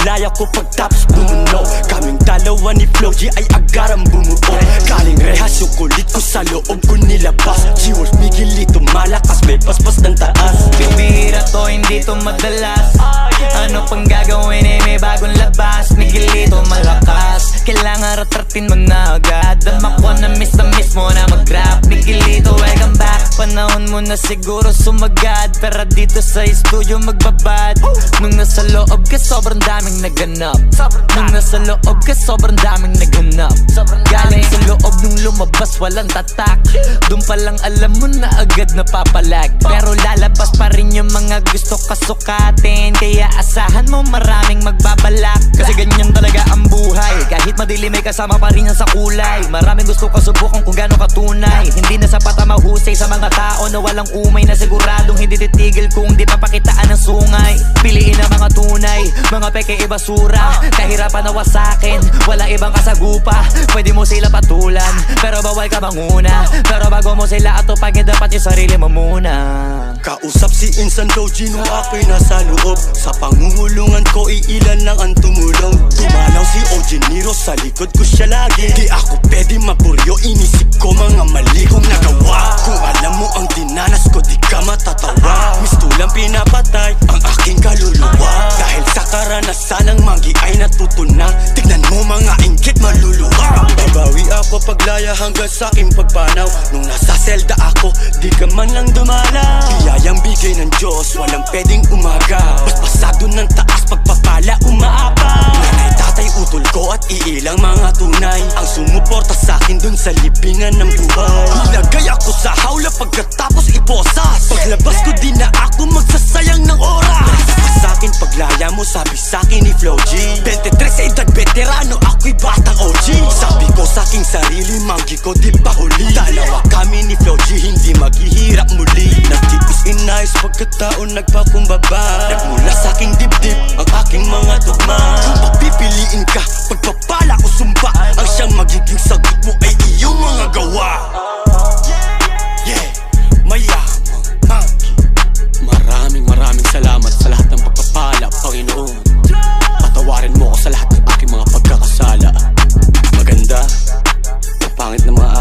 Nagkulay ako pagtapos bumuno. Kaming dalawa ni Flo G ay agarang bumuo. Galing rehas yung kulit ko sa loob ko nilabas. G-Wolf Miguelito malakas, may paspas ng taas. Bibira to, hindi to madalas. Ano pang gagawin eh, may bagong labas. Miguelito malakas, kailangan retratin mo na agad. Dama ko na miss mo na mag-rap. Miguelito, welcome back. Panahon mo na siguro sumagad, pero dito sa studio magbabad. Nung nasa loob ka sobrang daming naganap. Nung nasa loob ka sobrang daming naganap. Galing sa loob nung lumabas walang tatak. Doon pa lang alam mo na agad napapalag. Pero lalabas pa rin yung mga gusto kasukatin. Kaya asahan mo maraming magbabalak. Kasi ganyan talaga ang buhay. Kahit madilim may kasama pa rin yan sa kulay. Maraming gusto kasubukan kung gaano katunay. Hindi na sapat ang mahusay sa mga tao na walang umay, na siguradong hindi titigil kung di papakitaan ng sungay. Piliin ang mga tunay, mga peke ibasura. Kahirapan na wasakin, wala ibang kasagupa. Pwede mo sila patulan, pero bawal ka manguna. Pero bago mo sila atupagin, dapat yung sarili mo muna. Kausap si Insan Flo G nung ako'y nasa loob. Sa pangungulungan ko iilan lang ang tumulong. Tumalaw si OG Nero, sa likod ko siya lagi. Di ako pwede mapuryo, inisip ko mga mali kong nagawa. Kung alam mo ang dinanas ko, di ka matatawa. Mistulang pinapatay ang aking kaluluwa. Dahil sa karanasan ng manggi ay natutunan. Tignan mo mga inggit maluluwa. Babawi ako paglaya hanggang sa aking pagpanaw. Nung nasa selda ako, di ka man lang dumalaw. Biyayang bigay ng Diyos, walang pwedeng umaga. Paspasado ng taas, pagpapala umaaba. Nanay, tatay, utol ko at iilang mga tunay ang sumuporta sa akin dun sa libingan ng buhay. Ilagay ako sa hawla pagkatapos iposas. Paglabas ko di na ako magsasayang ng oras. Sa'kin paglaya mo, sabi sa'kin ni Flo G. 23 sa edad veterano, ako'y batang OG. Sabi ko sa'king sarili, manggi ko di pa huli. Dalawa kami ni Flo G, hindi maghihirap muli. Nagtiis inayos pagkataon nagpakumbaba. Nagmula sa'king dibdib ang aking mga tugma. Kung pagpipiliin ka, pagpapala o sumba, ang siyang magiging sagot mo ay iyong